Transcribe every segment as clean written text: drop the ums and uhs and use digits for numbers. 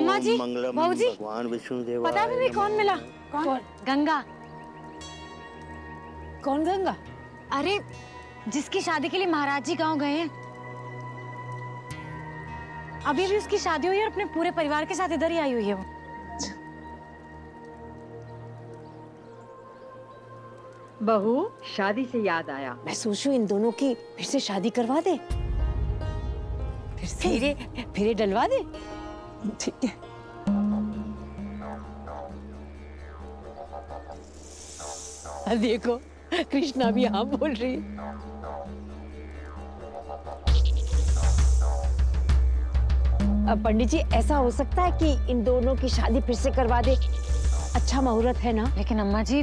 अम्मा जी, मंगलम बहू जी, भगवान विष्णुदेव। पता है कौन मिला? कौन? गंगा। कौन गंगा? अरे जिसकी शादी के लिए महाराज जी गांव गए हैं। अभी भी उसकी शादी हुई है और अपने पूरे परिवार के साथ इधर ही आई हुई है वो। बहू, शादी से याद आया, मैं सोचूं इन दोनों की फिर से शादी करवा दे, फिर से फिर डलवा दे। ठीक है। देखो कृष्णा भी हाँ बोल रही है। अब पंडित जी, ऐसा हो सकता है कि इन दोनों की शादी फिर से करवा दे? अच्छा मुहूर्त है ना? लेकिन अम्मा जी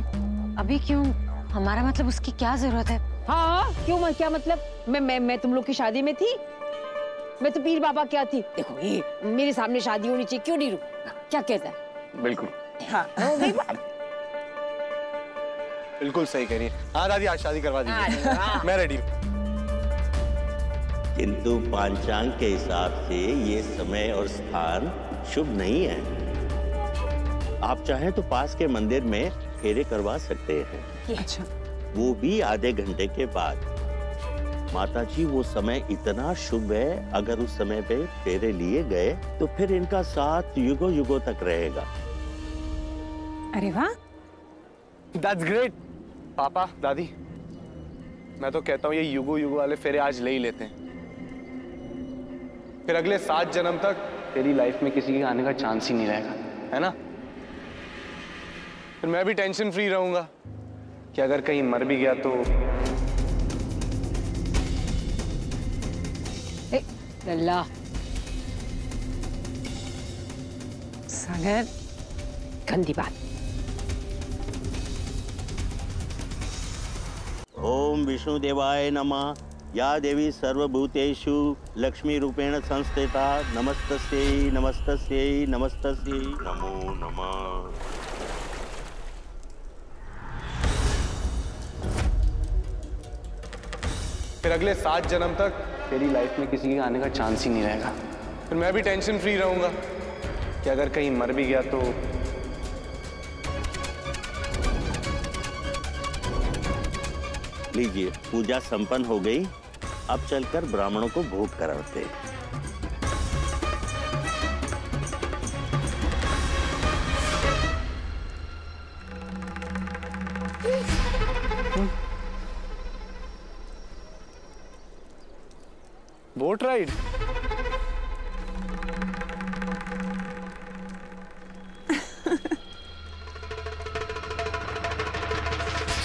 अभी क्यों? हमारा मतलब उसकी क्या जरूरत है? हाँ क्यों, क्या मतलब? मैं तुम लोग की शादी में थी? मैं तो पीर बाबा क्या थी? देखो ये मेरे सामने शादी होनी चाहिए, क्यों नहीं? क्या कहता है? बिल्कुल। हाँ हो गई बात। बिल्कुल सही कह रही है। हाँ दादी, आज शादी करवा दीजिए। मैं रेडी हूँ। किंतु पांचांग के हिसाब से ये समय और स्थान शुभ नहीं है। आप चाहें तो पास के मंदिर में फेरे करवा सकते हैं। अच्छा। वो भी आधे घंटे के बाद। माता जी वो समय इतना शुभ है, अगर उस समय पे फेरे लिए गए तो फिर इनका साथ युगों युगों तक रहेगा। अरे वाह, That's great। पापा दादी, मैं तो कहता हूँ ये युगो युगो वाले फेरे आज ले ही लेते हैं। फिर अगले 7 जन्म तक तेरी लाइफ में किसी के आने का चांस ही नहीं रहेगा, है ना? फिर मैं भी टेंशन फ्री रहूंगा कि अगर कहीं मर भी गया तो। लल्ला सागर, गंदी बात। ओम विष्णुदेवाय नमः। या देवी सर्वभूतेषु लक्ष्मी रूपेण संस्थिता, नमस्तस्यै नमस्तस्यै नमस्तस्यै नमो नमः। फिर अगले 7 जन्म तक तेरी लाइफ में किसी के आने का चांस ही नहीं रहेगा। फिर मैं भी टेंशन फ्री रहूंगा कि अगर कहीं मर भी गया तो। लीजिए, पूजा संपन्न हो गई। अब चलकर ब्राह्मणों को भोग कराते हैं। Boat ride?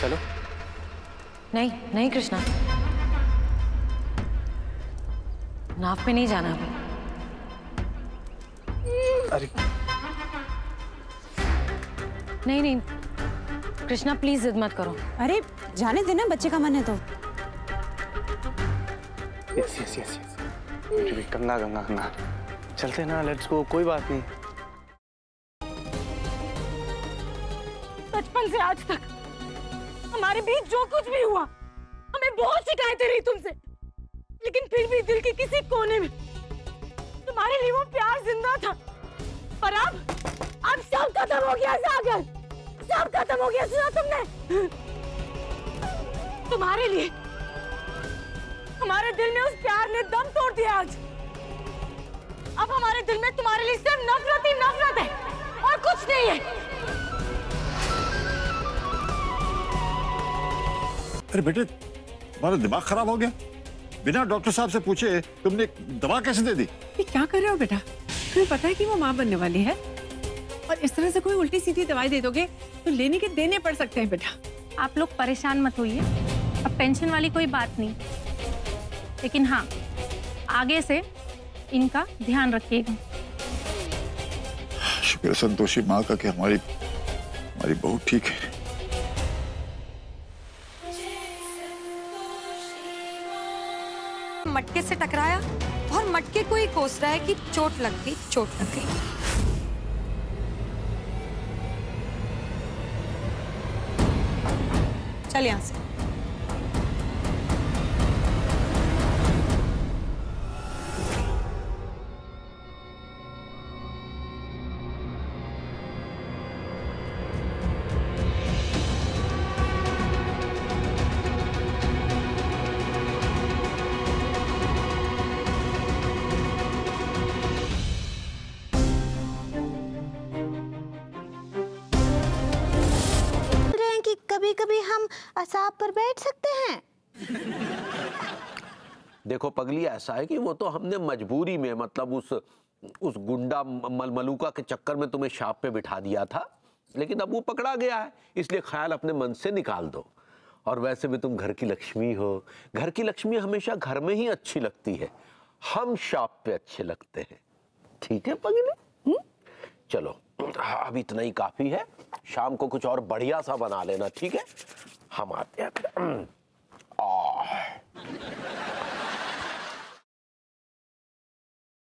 चलो। नहीं नहीं कृष्णा, नाव पे नहीं जाना अभी। अरे नहीं नहीं कृष्णा, प्लीज जिद मत करो। अरे जाने देना, बच्चे का मन है तो। Yes yes yes yes, Ganga Ganga Ganga, चलते ना, लेट्स गो, कोई बात नहीं। बचपन से आज तक हमारे बीच जो कुछ भी हुआ, हमें बहुत शिकायतें रही तुमसे, लेकिन फिर भी दिल के किसी कोने में तुम्हारे लिए वो प्यार जिंदा था। पर अब सब खत्म हो गया सागर, सब खत्म हो गया। सुना तुमने? तुम्हारे लिए हमारे दिल में उस प्यार ने दम तोड़ दिया आज। अब हमारे दिल में तुम्हारे लिए सिर्फ नफरत ही नफरत है और कुछ नहीं है। अरे बेटे, तुम्हारा दिमाग खराब हो गया? बिना डॉक्टर साहब से पूछे तुमने दवा कैसे दे दी? ये क्या कर रहे हो बेटा? तुम्हें पता है कि वो माँ बनने वाली है, और इस तरह से कोई उल्टी सीधी दवाई दे दोगे तो लेने के देने पड़ सकते हैं बेटा। आप लोग परेशान मत होइए, अब टेंशन वाली कोई बात नहीं, लेकिन हाँ आगे से इनका ध्यान रखिएगा। शुक्र संतोषी माँ का कि हमारी बहू ठीक है। मटके से टकराया और मटके को ही कोस रहा है कि चोट लग गई, चोट लग गई। चल यहां से। कभी हम असाब पर बैठ सकते हैं? देखो पगली, ऐसा है कि वो तो हमने मजबूरी में, मतलब उस गुंडा मलमलूका के चक्कर में तुम्हें शाप पे बिठा दिया था, लेकिन अब वो पकड़ा गया है, इसलिए ख्याल अपने मन से निकाल दो। और वैसे भी तुम घर की लक्ष्मी हो, घर की लक्ष्मी हमेशा घर में ही अच्छी लगती है, हम शाप पे अच्छे लगते हैं। ठीक है पगली? चलो अब इतना ही काफी है, शाम को कुछ और बढ़िया सा बना लेना, ठीक है? हम आते हैं।